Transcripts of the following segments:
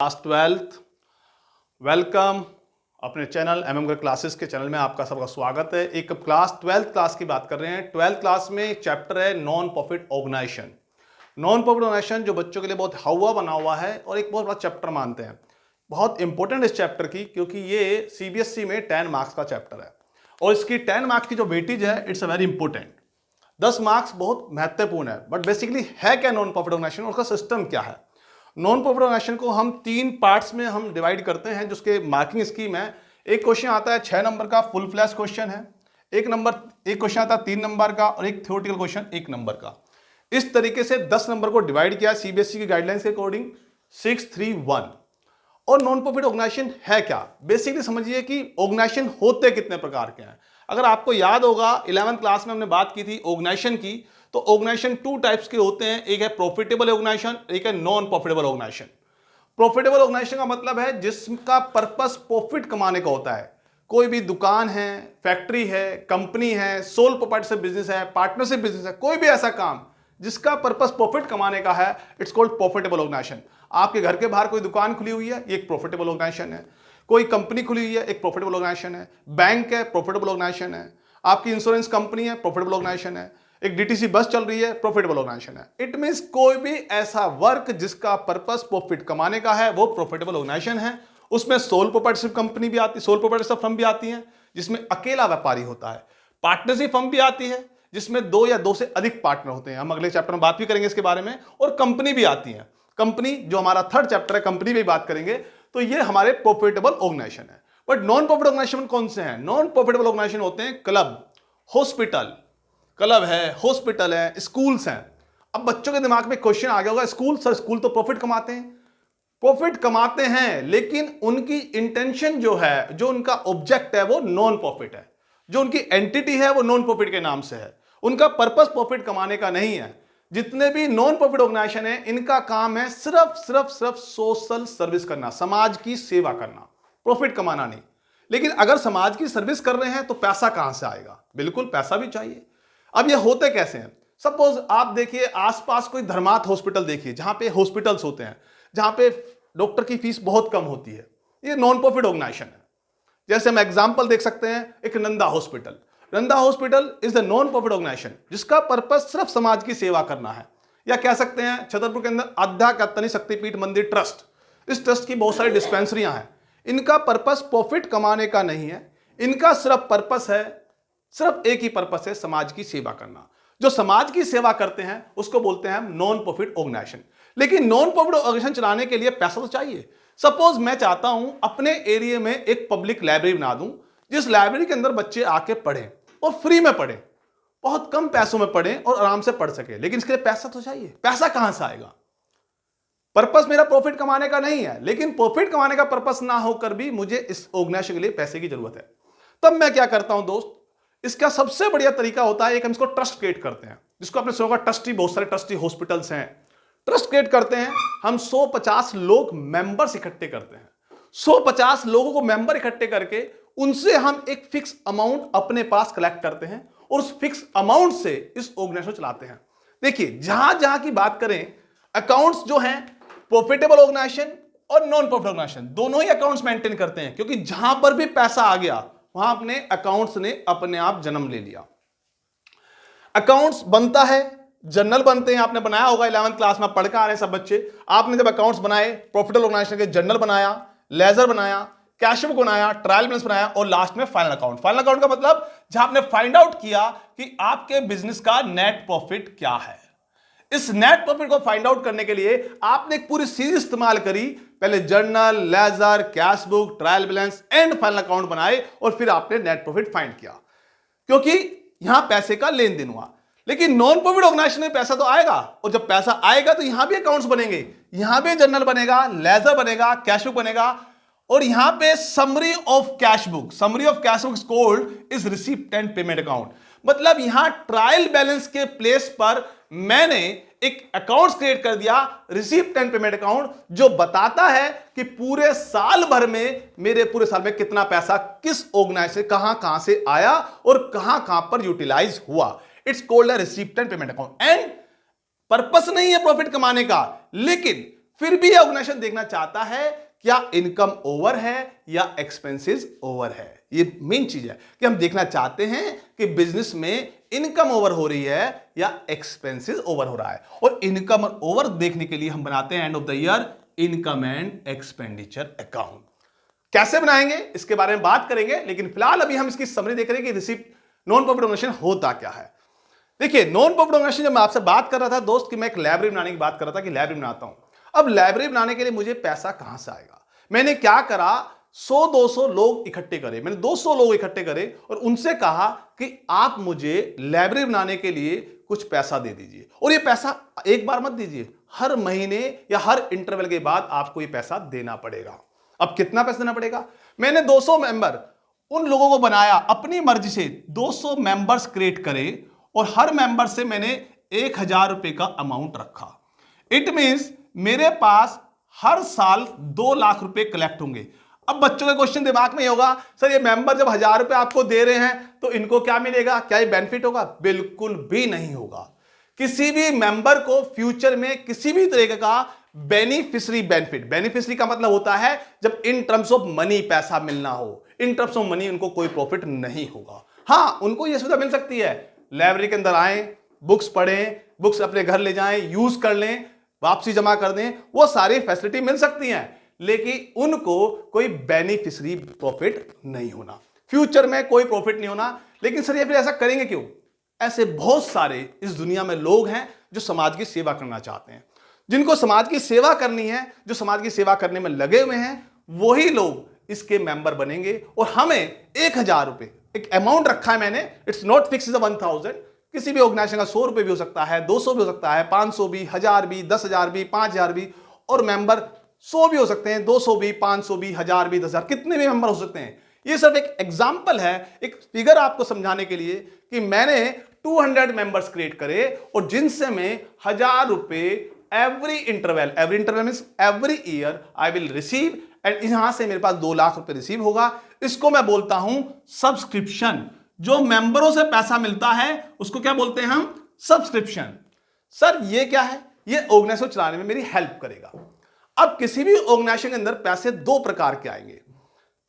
Class 12th welcome अपने channel MM classes के channel में आपका सबका स्वागत है। एक क्लास 12th क्लास की बात कर रहे हैं। 12th क्लास में एक चैप्टर है non profit organisation. Non profit organisation जो बच्चों के लिए बहुत हवा बना हुआ है और एक बहुत बड़ा चैप्टर मानते हैं। बहुत इंपॉर्टेंट इस चैप्टर की, क्योंकि ये सीबीएसई में 10 मार्क्स का चैप्टर है और इसकी 10 मार्क्स की जो वेटेज है it's a very important. 10 marks बहुत महत्वपूर्ण है। बट बेसिकली है क्या नॉन प्रॉफिट ऑर्गेनाइजेशन और उसका सिस्टम क्या है। नॉन प्रॉफिट ऑर्गेनाइजेशन को हम 3 पार्ट्स में हम डिवाइड करते हैं, जिसके मार्किंग स्कीम है। एक क्वेश्चन आता है 6 नंबर का, फुल फ्लैश क्वेश्चन है। एक क्वेश्चन आता है 3 नंबर का और एक थ्योरेटिकल क्वेश्चन 1 नंबर का। इस तरीके से 10 नंबर को डिवाइड किया सीबीएसई की गाइडलाइंस के अकॉर्डिंग 631। और नॉन प्रॉफिट ऑर्गेनाइजेशन है क्या, बेसिकली समझिए कि ऑर्गेनाइजेशन होते कितने प्रकार के हैं। अगर आपको याद होगा 11th क्लास में हमने बात की थी ऑर्गेनाइजेशन की, तो ऑर्गेनाइजेशन 2 टाइप्स के होते हैं। एक है प्रॉफिटेबल ऑर्गेनाइजेशन, एक है non profitable organisation. Profitable organisation का मतलब है जिसका पर्पस प्रॉफिट कमाने का होता है। कोई भी दुकान है, फैक्ट्री है, कंपनी है, सोल प्रोप्राइटरशिप बिजनेस है, पार्टनरशिप बिजनेस है, कोई भी ऐसा काम जिसका पर्पस प्रॉफिट कमाने का है, इट्स कॉल्ड प्रॉफिटेबल ऑर्गेनाइजेशन। आपके घर के बाहर कोई दुकान खुली हुई है, ये एक प्रॉफिटेबल ऑर्गेनाइजेशन है। कोई कंपनी खुली हुई है, एक प्रॉफिटेबल ऑर्गेनाइजेशन है। बैंक है, प्रॉफिटेबल ऑर्गेनाइजेशन है। आपकी इंश्योरेंस कंपनी है, प्रॉफिटेबल ऑर्गेनाइजेशन है। एक डीटीसी बस चल रही है, प्रॉफिटेबल ऑर्गेनाइजेशन है। इट मींस कोई भी ऐसा वर्क जिसका पर्पस प्रॉफिट कमाने का है वो प्रॉफिटेबल ऑर्गेनाइजेशन है। उसमें सोल प्रोप्राइटरशिप कंपनी भी आती है, सोल प्रोप्राइटरशिप फर्म भी आती है जिसमें अकेला व्यापारी होता है। पार्टनरशिप फर्म भी आती है जिसमें 2 या 2 से अधिक पार्टनर होते हैं। हम अगले चैप्टर में बात भी करेंगे इसके बारे में। और कंपनी भी आती है। कंपनी जो हमारा 3rd चैप्टर है, कंपनी में बात करेंगे। तो ये हमारे प्रॉफिटेबल ऑर्गेनाइजेशन है। बट नॉन प्रॉफिट ऑर्गेनाइजेशन कौन से हैं? नॉन प्रॉफिटेबल ऑर्गेनाइजेशन होते हैं क्लब, हॉस्पिटल, क्लब है, हॉस्पिटल है, स्कूल्स हैं। अब बच्चों के दिमाग में क्वेश्चन आ गया होगा, स्कूल सर, स्कूल तो प्रॉफिट कमाते हैं। प्रॉफिट कमाते हैं, लेकिन उनकी इंटेंशन जो है, जो उनका ऑब्जेक्ट है, वो नॉन प्रॉफिट है। जो उनकी एंटिटी है वो नॉन प्रॉफिट के नाम से है। उनका पर्पस प्रॉफिट कमाने का नहीं है। जितने भी नॉन प्रॉफिट ऑर्गेनाइजेशन है, इनका काम है सिर्फ सोशल सर्विस करना, समाज की सेवा करना, प्रॉफिट कमाना नहीं। लेकिन अगर समाज की सर्विस कर रहे हैं तो पैसा कहां से आएगा? बिल्कुल पैसा भी चाहिए। अब ये होते कैसे हैं? सपोज आप देखिए आसपास कोई धर्मार्थ हॉस्पिटल देखिए, जहां पे हॉस्पिटल्स होते हैं, जहां पे डॉक्टर की फीस बहुत कम होती है। ये नॉन प्रॉफिट ऑर्गेनाइजेशन है। जैसे हम एग्जांपल देख सकते हैं, एक Nanda hospital. Nanda hospital is the non profit organisation जिसका पर्पस सिर्फ समाज की सेवा करना है। या कह सकते हैं छतरपुर के अंदर आध्यात्मिक शक्तिपीठ मंदिर ट्रस्ट, इस ट्रस्ट की बहुत सारी डिस्पेंसरियां हैं। इनका पर्पस प्रॉफिट कमाने का नहीं है। इनका सिर्फ पर्पस है, सिर्फ एक ही पर्पस है, समाज की सेवा करना। जो समाज की सेवा करते हैं उसको बोलते हैं हम नॉन प्रॉफिट ऑर्गेनाइजेशन। लेकिन नॉन प्रॉफिट ऑर्गेनाइजेशन चलाने के लिए पैसा तो चाहिए। सपोज मैं चाहता हूं अपने एरिया में एक पब्लिक लाइब्रेरी बना दूं, जिस लाइब्रेरी के अंदर बच्चे आके पढ़ें और फ्री में पढ़ें, बहुत कम पैसों में पढ़ें और आराम से पढ़ सके। लेकिन इसके लिए पैसा तो चाहिए। पैसा कहां से आएगा? पर्पस मेरा प्रॉफिट कमाने का नहीं है, लेकिन प्रॉफिट कमाने का पर्पस ना होकर भी मुझे इस ऑर्गेनाइजेशन के लिए पैसे की जरूरत है। तब मैं क्या करता हूं दोस्त, इसका सबसे बढ़िया तरीका होता है, एक हम इसको ट्रस्ट क्रिएट करते हैं, जिसको आपने सुना होगा ट्रस्टी। बहुत सारे ट्रस्टी हॉस्पिटल्स हैं। ट्रस्ट क्रिएट करते हैं हम, 150 लोग मेंबर्स इकट्ठे करते हैं। 150 लोगों को मेंबर इकट्ठे करके उनसे हम एक फिक्स अमाउंट अपने पास कलेक्ट करते हैं और उस फिक्स अमाउंट से इस ऑर्गेनाइजेशन चलाते हैं। देखिए जहां जहां की बात करें, अकाउंट्स जो हैं प्रॉफिटेबल ऑर्गेनाइजेशन और नॉन प्रॉफिट ऑर्गेनाइजेशन दोनों ही अकाउंट्स मेंटेन करते हैं, क्योंकि जहां पर भी पैसा आ गया वहां अपने अकाउंट्स ने अपने आप जन्म ले लिया। अकाउंट्स बनता है, जर्नल बनते हैं। आपने बनाया होगा 11th क्लास में, पढ़ के आ रहे हैं सब बच्चे। आपने जब अकाउंट्स बनाए, प्रॉफिटेबल ऑर्गेनाइजेशन के जर्नल बनाया, लेजर बनाया, कैश बुक बनाया, ट्रायल बैलेंस बनाया और लास्ट में फाइनल अकाउंट। फाइनल अकाउंट का मतलब जहां आपने फाइंड आउट किया कि आपके बिजनेस का नेट प्रॉफिट क्या है। इस नेट प्रॉफिट को फाइंड आउट करने के लिए आपने एक पूरी सीरीज इस्तेमाल करी। पहले journal, ledger, cash book, trial balance and final account बनाए और फिर आपने नेट प्रॉफिट फाइंड किया, क्योंकि यहां पैसे का लेन देन हुआ। लेकिन नॉन प्रॉफिट ऑर्गेनाइजेशन में पैसा तो आएगा, और जब पैसा आएगा तो यहां भी अकाउंट्स बनेंगे, यहां भी जर्नल बनेगा, लेजर बनेगा, कैश बुक बनेगा, और यहां पे summary of cash book, summary of cash book called is receipt and payment account. मतलब यहां ट्रायल बैलेंस के प्लेस पर मैंने एक अकाउंट क्रिएट कर दिया, रिसीप्ट एंड पेमेंट अकाउंट, जो बताता है कि पूरे साल भर में, मेरे पूरे साल में कितना पैसा किस ऑर्गेनाइजेशन से कहां कहां से आया और कहां कहां पर यूटिलाइज हुआ। It's called a receipt and payment account. And purpose नहीं है प्रॉफिट कमाने का, लेकिन फिर भी ये ऑर्गेनाइजेशन देखना चाहता है क्या इनकम ओवर है या एक्सपेंसेस ओवर है। ये मेन चीज है कि हम देखना चाहते हैं कि बिजनेस में इनकम ओवर हो रही है या एक्सपेंसेस ओवर हो रहा है। और इनकम ओवर देखने के लिए हम बनाते हैं end of the year income and expenditure account. कैसे बनाएंगे इसके बारे में बात करेंगे, लेकिन फिलहाल अभी हम इसकी समरी देख रहे हैं कि रिसिप्ट नॉन प्रॉफिट ऑर्गेनाइजेशन होता क्या है। देखिए, नॉन प्रॉफिट ऑर्गेनाइजेशन जब मैं आपसे बात कर रहा था दोस्त कि मैं एक लाइब्रेरी बनाने की बात कर रहा था कि लाइब्रेरी बनाता हूं। अब लाइब्रेरी बनाने के लिए मुझे पैसा कहां से आएगा। मैंने क्या करा, 100-200 लोग इकट्ठे करे, मैंने 200 लोग इकट्ठे करे और उनसे कहा कि आप मुझे लाइब्रेरी बनाने के लिए कुछ पैसा दे दीजिए। और ये पैसा एक बार मत दीजिए, हर महीने या हर इंटरवल के बाद आपको ये पैसा देना पड़ेगा। अब कितना पैसा देना पड़ेगा, मैंने 200 मेंबर उन लोगों को बनाया, अपनी मर्जी से 200 मेंबर्स क्रिएट करे और हर मेंबर से मैंने 1000 रुपए का अमाउंट रखा। इट मींस मेरे पास हर साल 2 लाख रुपए कलेक्ट होंगे। अब बच्चों का क्वेश्चन दिमाग में होगा, सर ये मेंबर जब 1000 रुपए आपको दे रहे हैं तो इनको क्या मिलेगा, क्या ये बेनिफिट होगा? बिल्कुल भी नहीं होगा। किसी भी मेंबर को फ्यूचर में किसी भी तरीके का बेनिफिशियरी बेनिफिट, बेनिफिशियरी का मतलब होता है जब इन टर्म्स ऑफ मनी पैसा मिलना हो, इन टर्म्स ऑफ मनी उनको कोई प्रॉफिट नहीं होगा। हाँ, उनको यह सुविधा मिल सकती है, लाइब्रेरी के अंदर आए, बुक्स पढ़ें, बुक्स अपने घर ले जाएं, यूज कर लें, वापसी जमा कर दें, वो सारी फैसिलिटी मिल सकती हैं, लेकिन उनको कोई बेनिफिशियरी प्रॉफिट नहीं होना, फ्यूचर में कोई प्रॉफिट नहीं होना। लेकिन सर ये फिर ऐसा करेंगे क्यों? ऐसे बहुत सारे इस दुनिया में लोग हैं जो समाज की सेवा करना चाहते हैं, जिनको समाज की सेवा करनी है, जो समाज की सेवा करने में लगे हुए हैं, वही लोग इसके मेंबर बनेंगे। और हमें 1000 रुपए एक अमाउंट रखा है मैंने, इट्स नॉट फिक्स 1000, किसी भी ऑर्गेनाइजेशन का 100 रुपए भी हो सकता है, 200 भी हो सकता है, 500 भी, 1000 भी, 10,000 भी, 5000 भी, और मेंबर 100 भी हो सकते हैं, 200 भी, 500 भी, 1000 भी, 10,000, कितने भी मेंबर हो सकते हैं। ये सिर्फ एक एग्जाम्पल है, एक फिगर आपको समझाने के लिए कि मैंने 200 मेंबर्स क्रिएट करे और जिनसे मैं 1000 रुपए every interval means every year I will receive, and यहां से मेरे पास 2 लाख रुपए रिसीव होगा। इसको मैं बोलता हूं सब्सक्रिप्शन। जो मेंबरों से पैसा मिलता है उसको क्या बोलते हैं हम? सब्सक्रिप्शन। सर ये क्या है? ये ऑर्गेनाइजेशन चलाने में मेरी हेल्प करेगा। अब किसी भी ऑर्गेनाइजेशन के अंदर पैसे 2 प्रकार के आएंगे।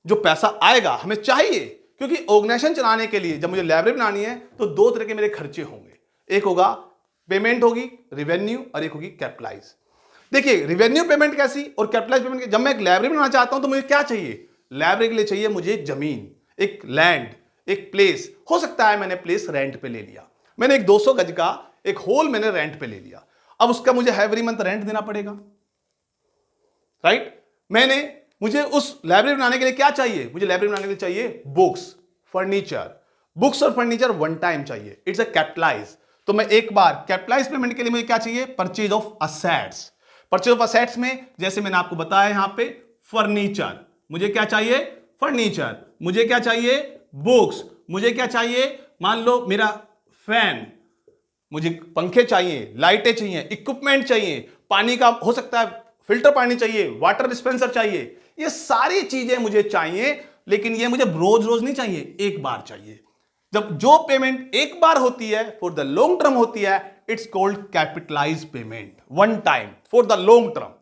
जो पैसा आएगा हमें चाहिए, क्योंकि ऑर्गेनाइजेशन चलाने के लिए जब मुझे लाइब्रेरी बनानी है तो 2 तरह के मेरे खर्चे होंगे, एक होगा पेमेंट होगी रेवेन्यू, और एक होगी कैपिटलाइज। देखिए रेवेन्यू पेमेंट कैसी और कैपिटलाइज पेमेंट, जब मैं एक लाइब्रेरी बनाना चाहता हूं तो मुझे क्या चाहिए? लाइब्रेरी के लिए चाहिए मुझे जमीन, एक लैंड, एक प्लेस। हो सकता है मैंने प्लेस रेंट पे ले लिया, मैंने एक 200 गज का एक होल मैंने रेंट पे ले लिया, अब उसका मुझे एवरी मंथ रेंट देना पड़ेगा, राइट? मुझे उस लाइब्रेरी बनाने के लिए क्या चाहिए? मुझे लाइब्रेरी बनाने के लिए चाहिए बुक्स, फर्नीचर। बुक्स और फर्नीचर वन टाइम चाहिए, इट्स अ कैपिटलाइज। तो मैं एक बार कैपिटलाइज पेमेंट के लिए मुझे क्या चाहिए? Purchase of assets. Purchase of assets में जैसे मैंने आपको बताया यहां पे फर्नीचर, मुझे क्या चाहिए? फर्नीचर। मुझे क्या चाहिए? बुक्स। मुझे क्या चाहिए? मान लो मेरा फैन, मुझे पंखे चाहिए, लाइटें चाहिए, इक्विपमेंट चाहिए, पानी का हो सकता है फिल्टर पानी चाहिए, वाटर डिस्पेंसर चाहिए, ये सारी चीजें मुझे चाहिए। लेकिन ये मुझे रोज रोज नहीं चाहिए, एक बार चाहिए। जब जो पेमेंट एक बार होती है फॉर द लॉन्ग टर्म होती है, it's called capitalise payment, one time for the long term.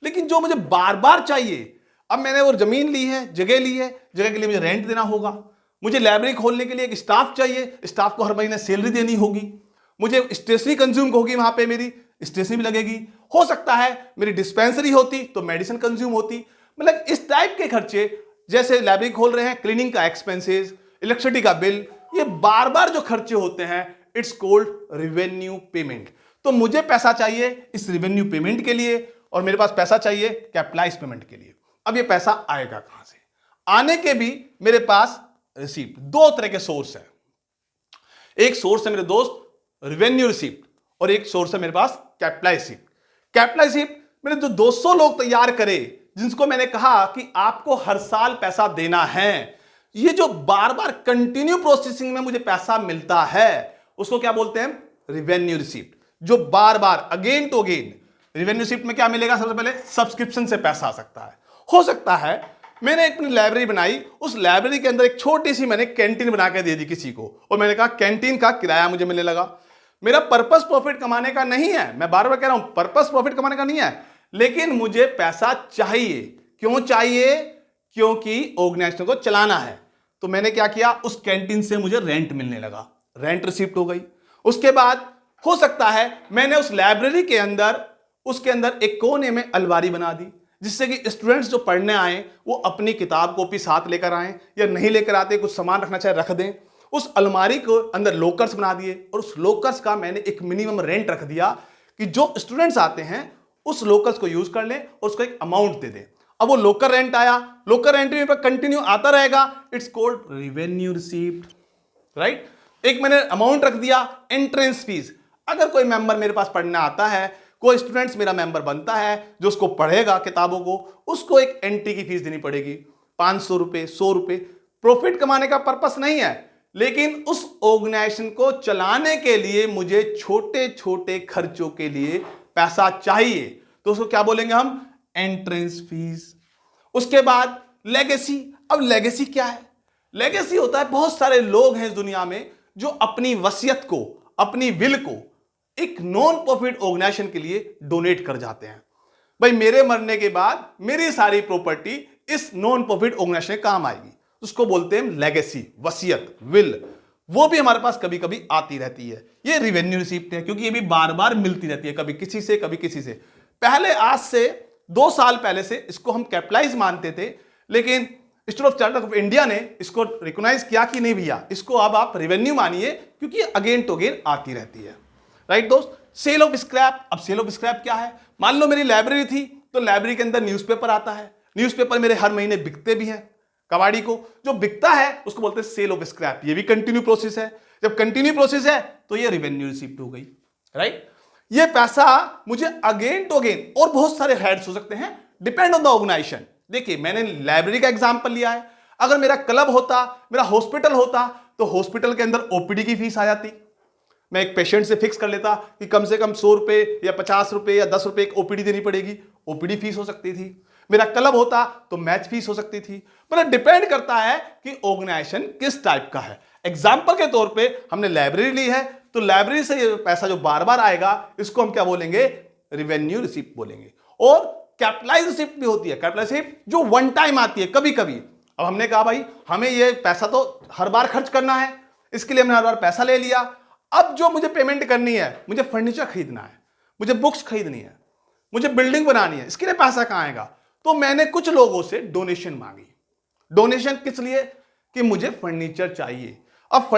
लेकिन जो मुझे बार बार चाहिए, अब मैंने वो जमीन ली है, जगह ली है, जगह के लिए मुझे रेंट देना होगा, मुझे लाइब्रेरी खोलने के लिए एक स्टाफ चाहिए, स्टाफ को हर महीने सैलरी देनी होगी, मुझे स्टेशनरी कंज्यूम होगी, वहां पे मेरी स्टेशनरी भी लगेगी, हो सकता है मेरी डिस्पेंसरी होती तो मेडिसिन कंज्यूम होती। मतलब इस टाइप के खर्चे, जैसे लाइब्रेरी खोल रहे हैं, क्लीनिंग का एक्सपेंसेस, इलेक्ट्रिसिटी का बिल, ये बार बार जो खर्चे होते हैं, इट्स कॉल्ड रेवेन्यू पेमेंट। तो मुझे पैसा चाहिए इस रेवेन्यू पेमेंट के लिए और मेरे पास पैसा चाहिए कैपिटलाइज पेमेंट के लिए। अब ये पैसा आएगा कहां से? आने के भी मेरे पास रिसीप्ट, 2 तरह के सोर्स है। एक सोर्स है मेरे दोस्त रेवेन्यू रिसीप्ट और एक सोर्स है मेरे पास कैपिटलाइज रिसीप्ट। कैपिटलाइज रिसीप्ट मैंने जो 200 लोग तैयार करे, जिनको मैंने कहा कि आपको हर साल पैसा देना है, ये जो बार बार कंटिन्यू प्रोसेसिंग में मुझे पैसा मिलता है, उसको क्या बोलते हैं? Revenue receipt. जो बार बार again to again, revenue receipt में क्या मिलेगा? सबसे पहले सब्सक्रिप्शन से पैसा आ सकता है। हो सकता है मैंने अपनी लाइब्रेरी बनाई, उस लाइब्रेरी के अंदर एक छोटी सी मैंने कैंटीन बना के दे दी किसी को, और मैंने कहा कैंटीन का किराया मुझे मिलने लगा। मेरा पर्पस प्रॉफिट कमाने का नहीं है, मैं बार बार कह रहा हूं पर्पस प्रॉफिट कमाने का नहीं है। लेकिन मुझे पैसा चाहिए। क्यों चाहिए? क्योंकि ऑर्गेनाइजेशन को चलाना है। तो मैंने क्या किया, उस कैंटीन से मुझे रेंट मिलने लगा, रेंट रिसिप्ट हो गई। उसके बाद हो सकता है मैंने उस लाइब्रेरी के अंदर, उसके अंदर एक कोने में अलमारी बना दी, जिससे कि स्टूडेंट्स जो पढ़ने आए वो अपनी किताब कॉपी साथ लेकर आए, या नहीं लेकर आते कुछ सामान रखना चाहे रख दें। उस अलमारी को अंदर लॉकर्स बना दिए, और उस लॉकर्स का मैंने एक मिनिमम रेंट रख दिया कि जो स्टूडेंट्स आते हैं उस लॉकर्स को यूज कर लें और उसको एक अमाउंट दे दें। अब वो लॉकर रेंट आया, लॉकर रेंट भी कंटिन्यू आता रहेगा, it's called revenue receipt, right. एक मैंने अमाउंट रख दिया, एंट्रेंस फीस। अगर कोई मेंबर मेरे पास पढ़ना आता है, कोई स्टूडेंट्स मेरा मेंबर बनता है जो उसको पढ़ेगा किताबों को, उसको एक एंट्री की फीस देनी पड़ेगी, 500 रुपए, 100 रुपए। प्रॉफिट कमाने का पर्पस नहीं है, लेकिन उस ऑर्गेनाइजेशन को चलाने के लिए मुझे छोटे छोटे खर्चों के लिए पैसा चाहिए, तो उसको क्या बोलेंगे हम? Entrance fees. उसके बाद लेगेसी। अब लेगेसी क्या है? लेगेसी होता है, बहुत सारे लोग हैं इस दुनिया में जो अपनी वसीयत को, अपनी विल को एक नॉन प्रॉफिट ऑर्गेनाइजेशन के लिए डोनेट कर जाते हैं। भाई मेरे मरने के बाद मेरी सारी प्रॉपर्टी इस नॉन प्रॉफिट ऑर्गेनाइजेशन में काम आएगी, उसको बोलते हैं लेगेसी, वसीयत, विल। वो भी हमारे पास कभी कभी आती रहती है। ये रेवेन्यू रिसीप्ट है, क्योंकि ये भी बार बार मिलती रहती है, कभी किसी से कभी किसी से। पहले आज से 2 साल पहले से इसको हम कैपिटलाइज मानते थे, लेकिन institute of chartered of India ने इसको रिकॉग्नाइज किया कि नहीं भैया, इसको अब आप रेवेन्यू मानिए, क्योंकि अगेन टू अगेन आती रहती है, राइट दोस्त। Sale of scrap. अब सेल ऑफ स्क्रैप क्या है? मान लो मेरी लाइब्रेरी थी, तो लाइब्रेरी के अंदर न्यूज़पेपर आता है, न्यूज़पेपर मेरे हर महीने बिकते भी हैं, कबाड़ी को जो बिकता है उसको बोलते हैं सेल ऑफ स्क्रैप। ये भी कंटिन्यू प्रोसेस है। जब कंटिन्यू प्रोसेस है तो ये रेवेन्यू रिसीप्ट हो गई, राइट। ये पैसा मुझे अगेन टू अगेन, और बहुत सारे हेड्स हो सकते हैं, डिपेंड ऑन द ऑर्गेनाइजेशन। देखिए मैंने लाइब्रेरी का एग्जांपल लिया है, अगर मेरा क्लब होता, मेरा हॉस्पिटल होता, तो हॉस्पिटल के अंदर ओपीडी की फीस आ जाती। मैं एक पेशेंट से फिक्स कर लेता कि कम से कम 100 रुपए या 50 रुपए या 10 रुपए एक ओपीडी देनी पड़ेगी, ओपीडी फीस हो सकती थी। मेरा क्लब होता तो मैच फीस हो सकती थी। पर डिपेंड करता है कि ऑर्गेनाइजेशन किस टाइप का है। एग्जाम्पल के तौर पे हमने लाइब्रेरी ली है, तो लाइब्रेरी से ये पैसा जो बार बार आएगा इसको हम क्या बोलेंगे? रेवेन्यू रिसीप्ट बोलेंगे। और कैपिटलाइज रिसीप्ट भी होती है, कैपिटलाइज रिसीप्ट जो वन टाइम आती है कभी कभी। अब हमने कहा भाई हमें ये पैसा तो हर बार खर्च करना है, इसके लिए हमने हर बार पैसा ले लिया। अब जो मुझे पेमेंट करनी है, मुझे फर्नीचर खरीदना है, मुझे बुक्स खरीदनी है, मुझे बिल्डिंग बनानी है, इसके लिए पैसा कहां आएगा? तो मैंने कुछ लोगों से डोनेशन मांगी। डोनेशन किस लिए? कि मुझे फर्नीचर चाहिए। अब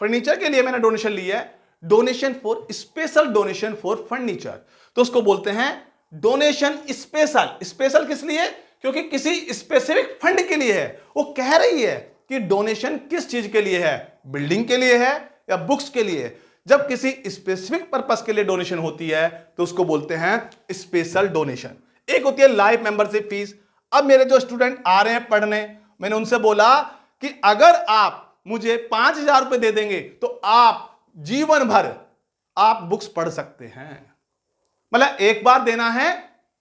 फर्नीचर के लिए मैंने डोनेशन ली है, donation for special, donation for furniture, तो उसको बोलते हैं डोनेशन स्पेशल। स्पेशल किस लिए? क्योंकि किसी स्पेसिफिक फंड के लिए है। वो कह रही है कि डोनेशन किस चीज के लिए है, बिल्डिंग के लिए है या बुक्स के लिए। जब किसी स्पेसिफिक पर्पस के लिए डोनेशन होती है तो उसको बोलते हैं स्पेशल डोनेशन। एक होती है लाइफ मेंबरशिप फीस। अब मेरे जो स्टूडेंट आ रहे हैं पढ़ने, मैंने उनसे बोला कि अगर आप मुझे 5,000 रुपए दे देंगे तो आप जीवन भर आप बुक्स पढ़ सकते हैं। मतलब एक बार देना है,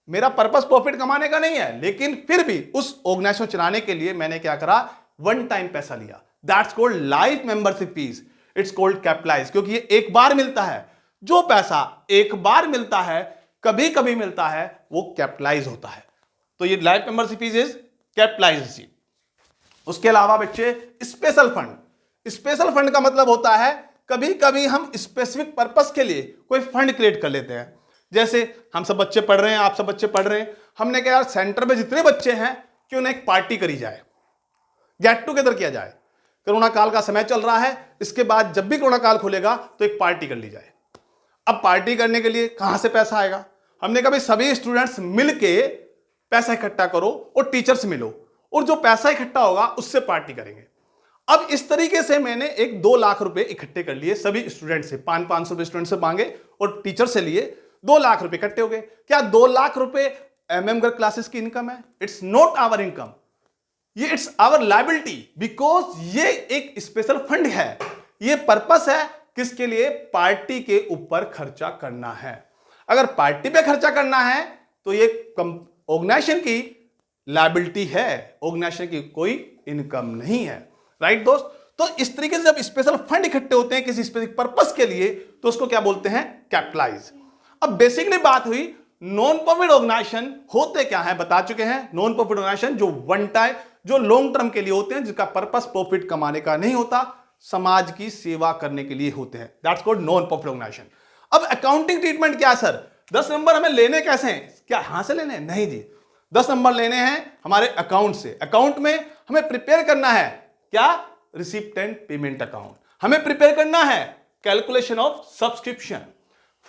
मेरा पर्पस प्रॉफिट कमाने का नहीं है, लेकिन फिर भी उस ऑर्गेनाइजेशन चलाने के लिए मैंने क्या करा? वन टाइम पैसा लिया। That's called life membership fees, it's called capitalise, क्योंकि ये एक बार मिलता है। जो पैसा एक बार मिलता है, कभी कभी मिलता है, वो कैपिटलाइज होता है। तो ये life membership fees is capitalise. उसके अलावा बच्चे स्पेशल फंड। स्पेशल फंड का मतलब होता है कभी कभी हम स्पेसिफिक पर्पस के लिए कोई फंड क्रिएट कर लेते हैं। जैसे हम सब बच्चे पढ़ रहे हैं, आप सब बच्चे पढ़ रहे हैं, हमने कहा यार सेंटर में जितने बच्चे हैं क्यों ना एक पार्टी करी जाए, गेट टुगेदर किया जाए। कोरोना काल का समय चल रहा है, इसके बाद जब भी कोरोना काल खुलेगा तो एक पार्टी कर ली जाए। अब पार्टी करने के लिए कहां से पैसा आएगा? हमने कहा भाई सभी स्टूडेंट्स मिलके पैसा इकट्ठा करो और टीचर से मिलो, और जो पैसा इकट्ठा होगा उससे पार्टी करेंगे। अब इस तरीके से मैंने एक 2 लाख रुपए इकट्ठे कर लिए सभी स्टूडेंट से, 500 रुपए स्टूडेंट से मांगे और टीचर से लिए, 2 लाख रुपए इकट्ठे हो गए। क्या 2 लाख रुपए एमएम गर्ग क्लासेस की इनकम है? इट्स नॉट आवर इनकम, ये इट्स आवर लायबिलिटी, बिकॉज ये एक स्पेशल फंड है। ये पर्पस है किसके लिए? पार्टी के ऊपर खर्चा करना है। अगर पार्टी पे खर्चा करना है तो ये ऑर्गेनाइजेशन की लायबिलिटी है, ऑर्गेनाइजेशन की कोई इनकम नहीं है, राइट दोस्त। तो इस तरीके से जब स्पेशल फंड इकट्ठे होते हैं किसी स्पेसिफिक पर्पस के लिए तो उसको क्या बोलते हैं? कैपिटलाइज। अब बेसिकली बात हुई नॉन प्रॉफिट ऑर्गेनाइजेशन होते क्या है बता चुके हैं। नॉन प्रॉफिट ऑर्गेनाइजेशन जो वन टाइम, जो लॉन्ग टर्म के लिए होते हैं, जिसका पर्पस प्रॉफिट कमाने का नहीं होता, समाज की सेवा करने के लिए होते हैं। That's called non profit organisation. अब अकाउंटिंग ट्रीटमेंट क्या है सर? 10 नंबर हमें लेने कैसे हैं? क्या यहां से लेने हैं? नहीं जी, 10 नंबर लेने हैं हमारे अकाउंट से। अकाउंट में हमें प्रिपेयर करना है क्या? Receipt and payment account. हमें प्रिपेयर करना है calculation of subscription,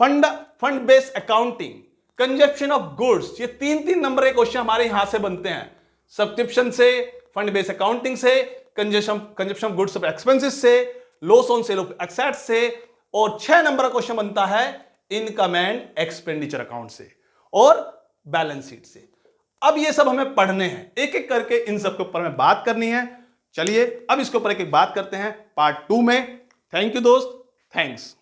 fund based accounting, consumption of goods. ये 3 नंबर के क्वेश्चन हमारे यहां से बनते हैं, सब्सक्रिप्शन से, फंड बेस्ड अकाउंटिंग से, consumption of goods of expenses से, loss on sale of assets से, और 6 नंबर का क्वेश्चन बनता है इनकम एंड एक्सपेंडिचर अकाउंट से और बैलेंस शीट से। अब ये सब हमें पढ़ने हैं, एक एक करके इन सब के ऊपर में बात करनी है। चलिए अब इसके ऊपर एक एक बात करते हैं पार्ट 2 में। थैंक यू दोस्त, थैंक्स।